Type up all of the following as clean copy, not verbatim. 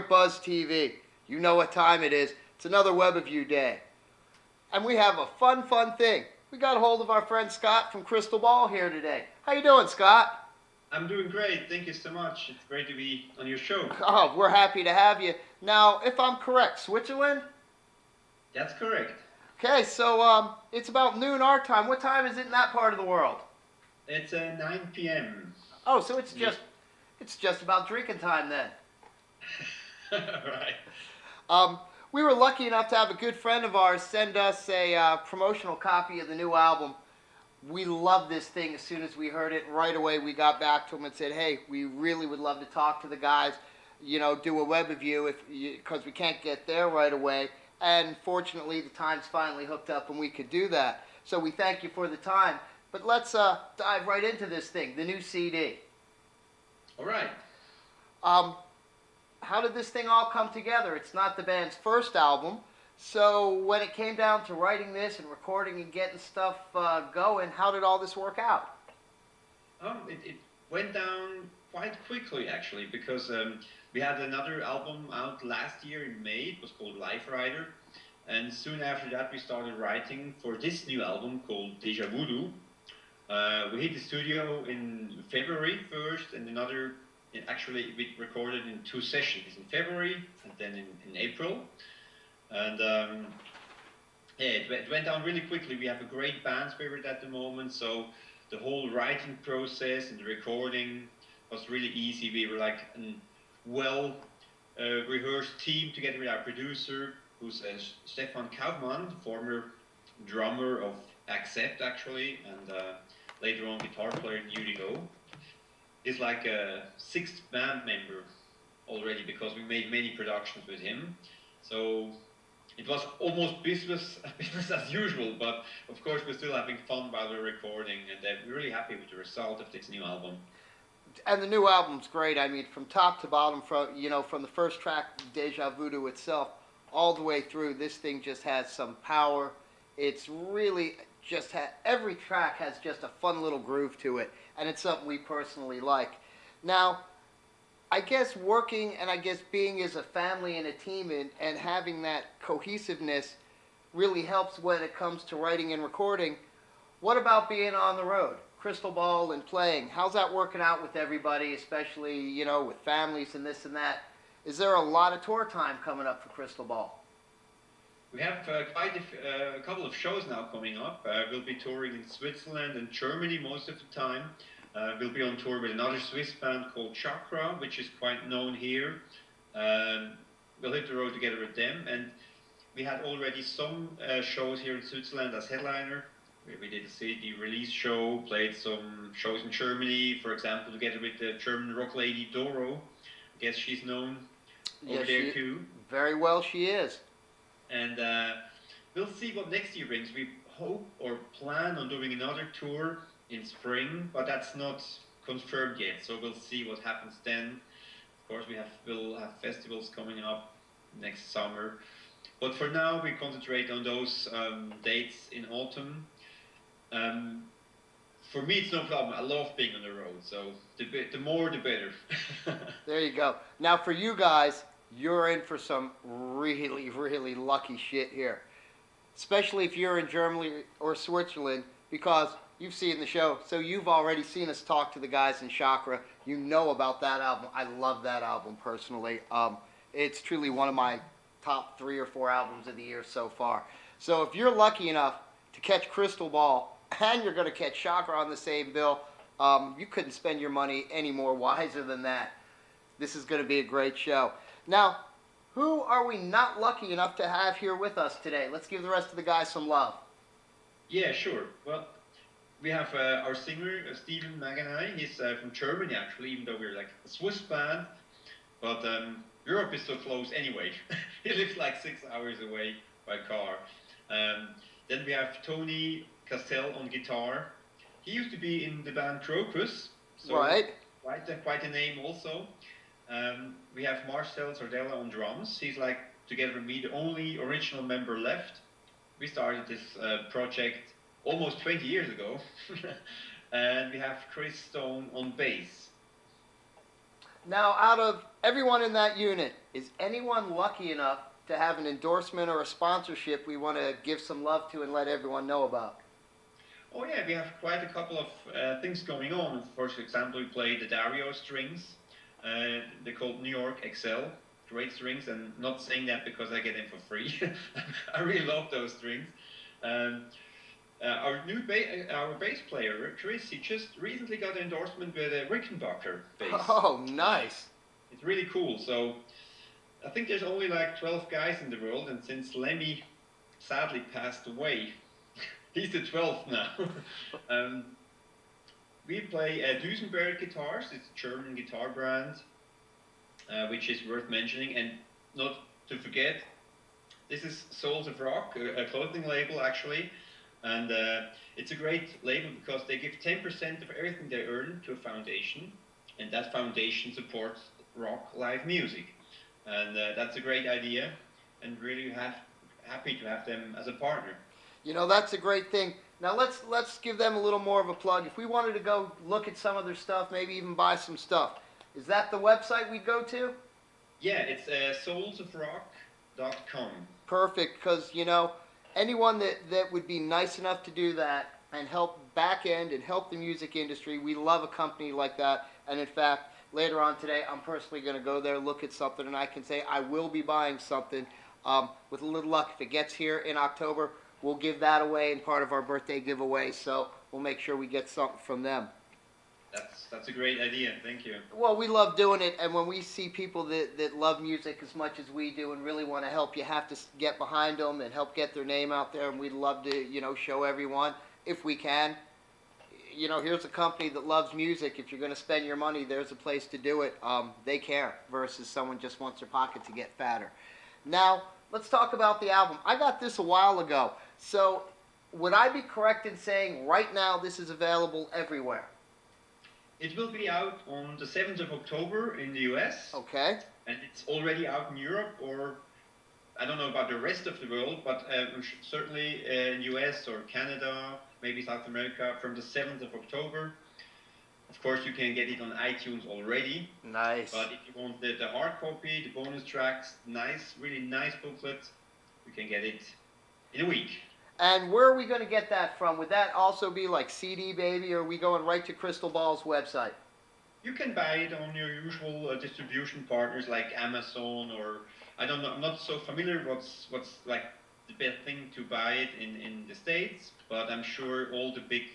here at Buzz TV. You know what time it is. It's another Webiview day. And we have a fun thing. We got a hold of our friend Scott from Crystal Ball here today. How you doing, Scott? I'm doing great. Thank you so much. It's great to be on your show. Oh, we're happy to have you. Now, if I'm correct, Switzerland? That's correct. Okay, so it's about noon our time. What time is it in that part of the world? It's 9 p.m. Oh, so it's just about drinking time then. Right. We were lucky enough to have a good friend of ours send us a promotional copy of the new album. We loved this thing as soon as we heard it. Right away we got back to him and said, hey, we really would love to talk to the guys, you know, do a Webiview because we can't get there right away. And fortunately the time's finally hooked up and we could do that. So we thank you for the time. But let's dive right into this thing, the new CD. All right. How did this thing all come together? It's not the band's first album, so when it came down to writing this and recording and getting stuff going, how did all this work out? It went down quite quickly, actually, because we had another album out last year in May. It was called Life Rider, and soon after that we started writing for this new album called Deja Voodoo. We hit the studio in February first, and actually we recorded in 2 sessions, in February and then in April. And yeah, it went down really quickly. We have a great band spirit at the moment, so the whole writing process and the recording was really easy. We were like a well rehearsed team together with our producer, who's Stefan Kaufmann, former drummer of Accept actually, and later on guitar player in UDO. He's like a 6th band member already because we made many productions with him. So it was almost business as usual, but of course we're still having fun while we're recording, and we're really happy with the result of this new album. And the new album's great. I mean, from top to bottom, from the first track, Deja Voodoo itself, all the way through, this thing just has some power. It's really just every track has just a fun little groove to it, and it's something we personally like. Now, I guess working and I guess being as a family and a team and having that cohesiveness really helps when it comes to writing and recording. What about being on the road, Crystal Ball and playing? How's that working out with everybody, especially, you know, with families and this and that? Is there a lot of tour time coming up for Crystal Ball? We have quite a couple of shows now coming up. We'll be touring in Switzerland and Germany most of the time. We'll be on tour with another Swiss band called Chakra, which is quite known here. We'll hit the road together with them. And we had already some shows here in Switzerland as headliner. We did a CD release show, played some shows in Germany, for example, together with the German rock lady Doro. I guess she's known over there too. Very well she is. And we'll see what next year brings. We hope or plan on doing another tour in spring, but that's not confirmed yet. So we'll see what happens then. Of course, we'll have festivals coming up next summer. But for now, we concentrate on those dates in autumn. For me, it's no problem. I love being on the road. So the more, the better. There you go. Now, for you guys, you're in for some really lucky shit here. Especially if you're in Germany or Switzerland, because you've seen the show, so you've already seen us talk to the guys in Chakra. You know about that album. I love that album personally. It's truly one of my top 3 or 4 albums of the year so far. So if you're lucky enough to catch Crystal Ball and you're going to catch Chakra on the same bill, you couldn't spend your money any more wiser than that. This is going to be a great show. Now, who are we not lucky enough to have here with us today? Let's give the rest of the guys some love. Yeah, sure. Well, we have our singer, Steven Maganai. He's from Germany, actually, even though we're like a Swiss band. But Europe is so close anyway. He lives like 6 hours away by car. Then we have Tony Castell on guitar. He used to be in the band Crocus. So right. Quite a name also. We have Marcel Sardella on drums. He's like, together with me, the only original member left. We started this project almost 20 years ago. And we have Chris Stone on bass. Now, out of everyone in that unit, is anyone lucky enough to have an endorsement or a sponsorship we want to give some love to and let everyone know about? Oh yeah, we have quite a couple of things going on. For example, we play the Dario strings. They're called New York XL. Great strings, and not saying that because I get them for free. I really love those strings. Um, our bass player Chris, he just recently got an endorsement with a Rickenbacker bass. Oh, nice. It's really cool. So I think there's only like 12 guys in the world, and since Lemmy sadly passed away, he's the 12th now. We play Duesenberg guitars. It's a German guitar brand, which is worth mentioning. And not to forget, this is Souls of Rock, a clothing label actually. And it's a great label because they give 10% of everything they earn to a foundation. And that foundation supports rock live music. And that's a great idea. And really happy to have them as a partner. You know, that's a great thing. Now let's give them a little more of a plug. If we wanted to go look at some of their stuff, maybe even buy some stuff, is that the website we go to? Yeah, it's soulsofrock.com. Perfect, because, you know, anyone that would be nice enough to do that and help back end and help the music industry, we love a company like that. And in fact, later on today, I'm personally going to go there, look at something, and I can say I will be buying something. With a little luck, if it gets here in October, we'll give that away in part of our birthday giveaway, so we'll make sure we get something from them. That's a great idea. Thank you. Well, we love doing it, and when we see people that love music as much as we do and really want to help, you have to get behind them and help get their name out there, and we'd love to, you know, show everyone, if we can. You know, here's a company that loves music. If you're going to spend your money, there's a place to do it. They care, versus someone just wants their pocket to get fatter. Now, let's talk about the album. I got this a while ago, so would I be correct in saying right now this is available everywhere? It will be out on the 7th of October in the US. Okay. And it's already out in Europe, or I don't know about the rest of the world, but certainly in US or Canada, maybe South America, from the 7th of October. Of course, you can get it on iTunes already. Nice. But if you want the hard copy, the bonus tracks, really nice booklet, you can get it in a week. And where are we going to get that from? Would that also be like CD Baby, or are we going right to Crystal Ball's website? You can buy it on your usual distribution partners like Amazon, or I don't know. I'm not so familiar what's like the best thing to buy it in the States, but I'm sure all the big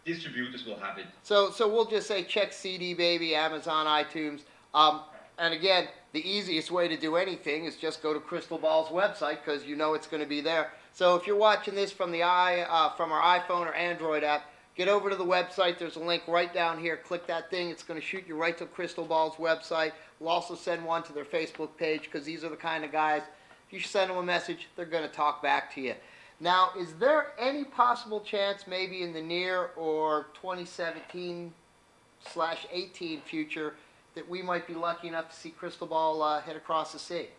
distributors will have it. So we'll just say check CD Baby, Amazon, iTunes. And again, the easiest way to do anything is just go to Crystal Ball's website, because you know it's going to be there. So if you're watching this from from our iPhone or Android app, get over to the website. There's a link right down here. Click that thing. It's going to shoot you right to Crystal Ball's website. We'll also send one to their Facebook page, because these are the kind of guys, if you send them a message, they're going to talk back to you. Now, is there any possible chance maybe in the near or 2017/18 future that we might be lucky enough to see Crystal Ball head across the sea?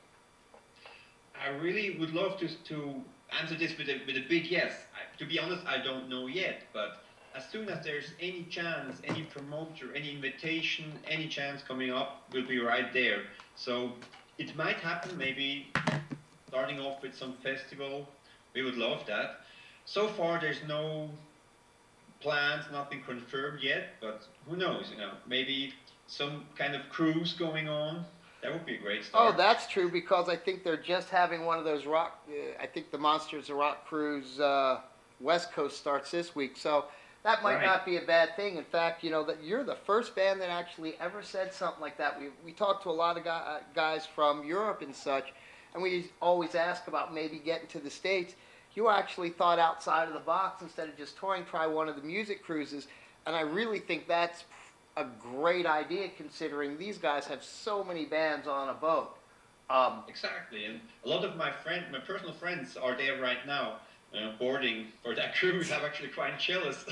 I really would love to answer this with a big yes. To be honest, I don't know yet, but as soon as there's any chance, any promoter, any invitation, any chance coming up, we'll be right there. So it might happen, maybe starting off with some festival. We would love that. So far, there's no plans, nothing confirmed yet, but who knows, you know, maybe some kind of cruise going on. That would be a great start. Oh, that's true, because I think they're just having one of those rock, I think the Monsters of Rock Cruise West Coast starts this week, so that might not be a bad thing. In fact, you know, that you're the first band that actually ever said something like that. We talked to a lot of guys from Europe and such, and we always ask about maybe getting to the States. You actually thought outside of the box. Instead of just touring, try one of the music cruises, and I really think that's a great idea, considering these guys have so many bands on a boat. Exactly, and a lot of my personal friends are there right now, boarding for that cruise. I'm actually quite jealous.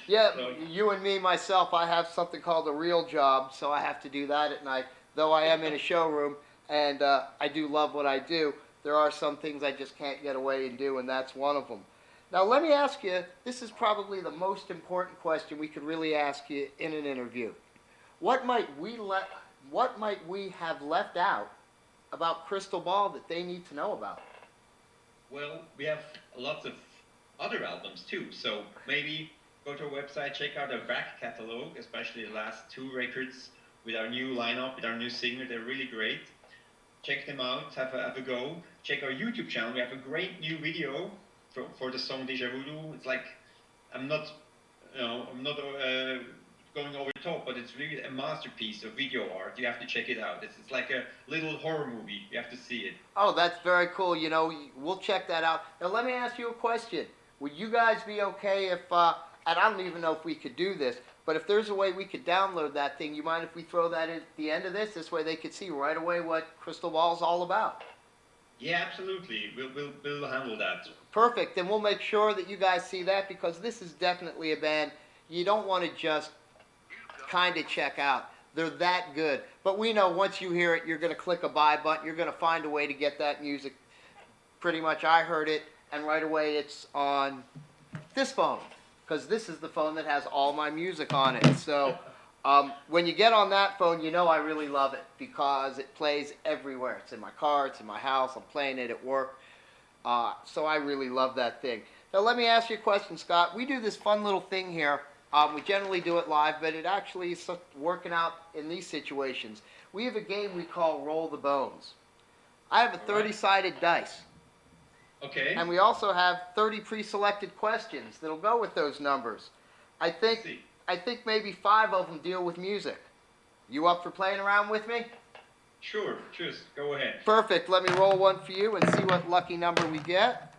Yeah, so. You and me, myself, I have something called a real job, so I have to do that at night. Though I am in a showroom, and I do love what I do, there are some things I just can't get away and do, and that's one of them. Now, let me ask you, this is probably the most important question we could really ask you in an interview. What might we what might we have left out about Crystal Ball that they need to know about? Well, we have lots of other albums too, so maybe go to our website, check out our back catalog, especially the last 2 records with our new lineup, with our new singer. They're really great. Check them out, have a go. Check our YouTube channel. We have a great new video for the song Deja Voodoo. It's like, I'm not going over the top, but it's really a masterpiece of video art. You have to check it out. It's like a little horror movie. You have to see it. Oh, that's very cool. You know, we'll check that out. Now, let me ask you a question. Would you guys be okay if, and I don't even know if we could do this, but if there's a way we could download that thing, you mind if we throw that in at the end of this? This way they could see right away what Crystal Ball is all about. Yeah, absolutely. We'll handle that. Perfect. Then we'll make sure that you guys see that, because this is definitely a band you don't want to just kind of check out. They're that good. But we know once you hear it, you're going to click a buy button. You're going to find a way to get that music. Pretty much I heard it, and right away it's on this phone, because this is the phone that has all my music on it. So when you get on that phone, you know I really love it, because it plays everywhere. It's in my car, it's in my house, I'm playing it at work. So I really love that thing. Now let me ask you a question, Scott. We do this fun little thing here. We generally do it live, but it actually is working out in these situations. We have a game we call Roll the Bones. I have a 30-sided dice. Okay. And we also have 30 pre-selected questions that'll go with those numbers. I think maybe 5 of them deal with music. You up for playing around with me? Sure, just go ahead. Perfect. Let me roll one for you and see what lucky number we get.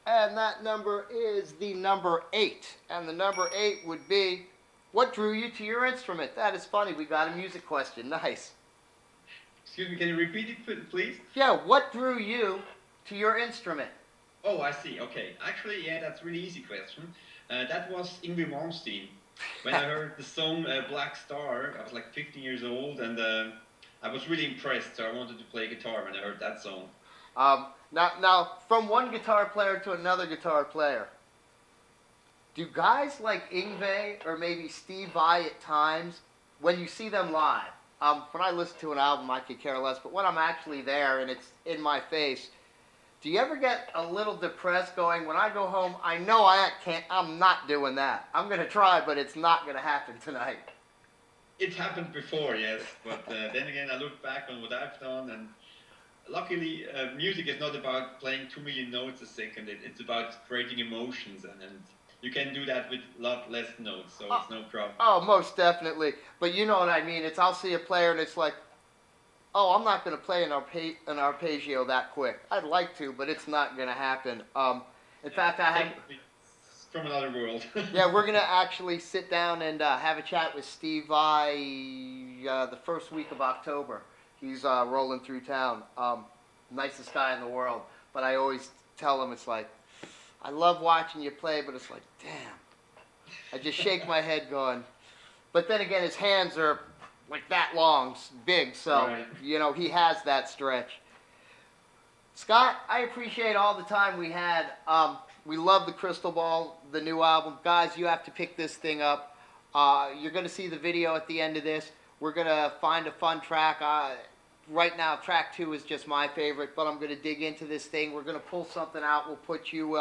And that number is the number 8. And the number 8 would be, what drew you to your instrument? That is funny. We got a music question. Nice. Excuse me, can you repeat it, please? Yeah, what drew you to your instrument? Oh, I see. Okay. Actually, yeah, that's a really easy question. That was Ingrid Malmsteen. When I heard the song Black Star, I was like 15 years old, and I was really impressed, so I wanted to play guitar when I heard that song. Now, from one guitar player to another guitar player, do guys like Yngwie or maybe Steve Vai at times, when you see them live, when I listen to an album I could care less, but when I'm actually there and it's in my face, do you ever get a little depressed going, when I go home, I know I'm not doing that. I'm going to try, but it's not going to happen tonight. It's happened before, yes, but then again, I look back on what I've done, and luckily, music is not about playing 2 million notes a second. It's about creating emotions, and you can do that with a lot less notes, so it's no problem. Oh, most definitely. But you know what I mean. I'll see a player, and it's like, oh, I'm not going to play an arpeggio that quick. I'd like to, but it's not going to happen. In fact, It's from another world. Yeah, we're going to actually sit down and have a chat with Steve Vai the first week of October. He's rolling through town. Nicest guy in the world. But I always tell him, it's like, I love watching you play, but it's like, damn. I just shake my head going. But then again, his hands are like that long, big, so, right. You know, he has that stretch. Scott, I appreciate all the time we had. We love the Crystal Ball, the new album. Guys, you have to pick this thing up. You're going to see the video at the end of this. We're going to find a fun track. Right now, track 2 is just my favorite, but I'm going to dig into this thing. We're going to pull something out. We'll put you,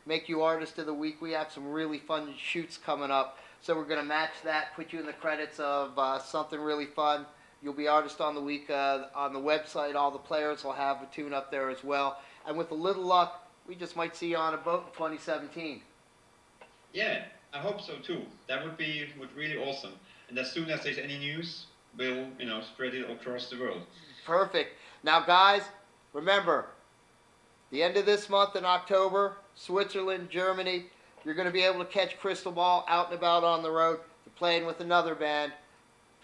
make you Artist of the Week. We have some really fun shoots coming up. So we're going to match that, put you in the credits of something really fun. You'll be Artist on the Week on the website. All the players will have a tune up there as well. And with a little luck, we just might see you on a boat in 2017. Yeah, I hope so too. That would be really awesome. And as soon as there's any news, we'll spread it across the world. Perfect. Now, guys, remember, the end of this month in October, Switzerland, Germany, you're going to be able to catch Crystal Ball out and about on the road. They're playing with another band.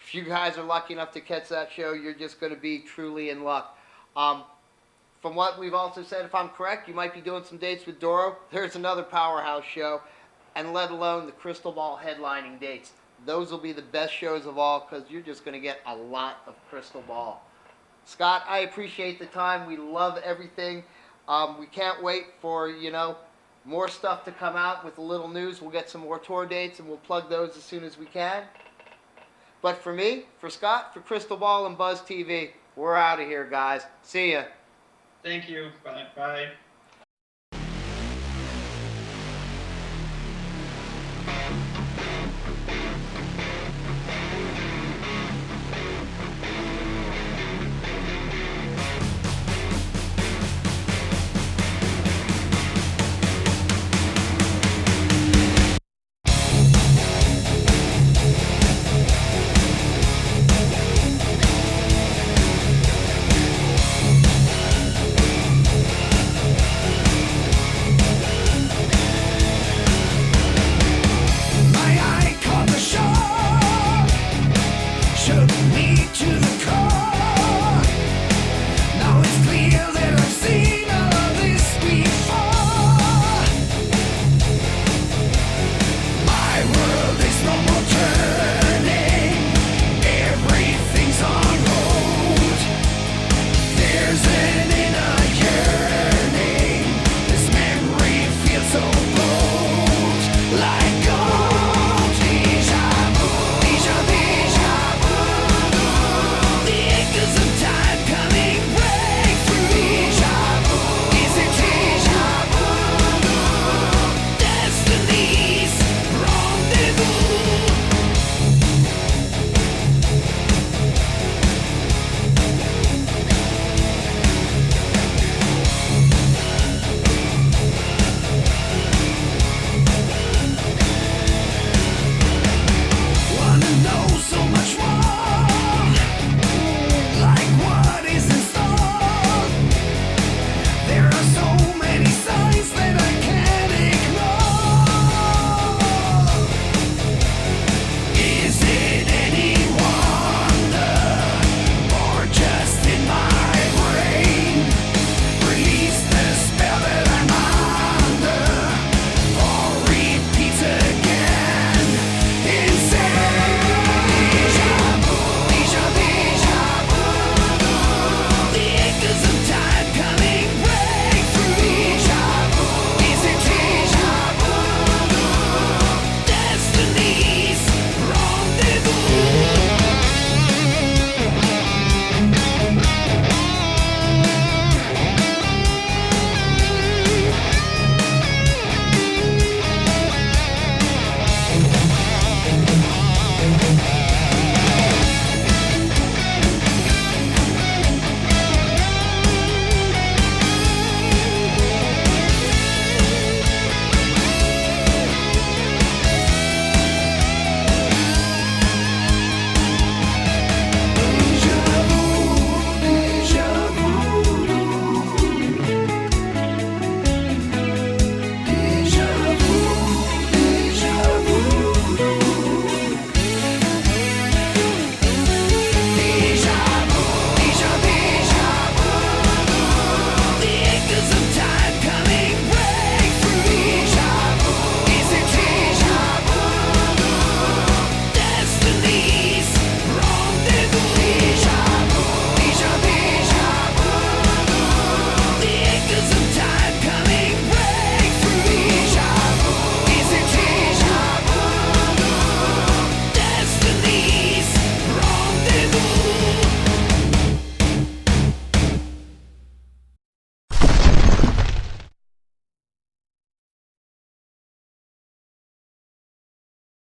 If you guys are lucky enough to catch that show, you're just going to be truly in luck. From what we've also said, if I'm correct, you might be doing some dates with Doro. There's another powerhouse show, and let alone the Crystal Ball headlining dates. Those will be the best shows of all, because you're just going to get a lot of Crystal Ball. Scott, I appreciate the time. We love everything. We can't wait for, more stuff to come out with a little news. We'll get some more tour dates, and we'll plug those as soon as we can. But for me, for Scott, for Crystal Ball and Buzz TV, we're out of here, guys. See ya. Thank you. Bye. Bye.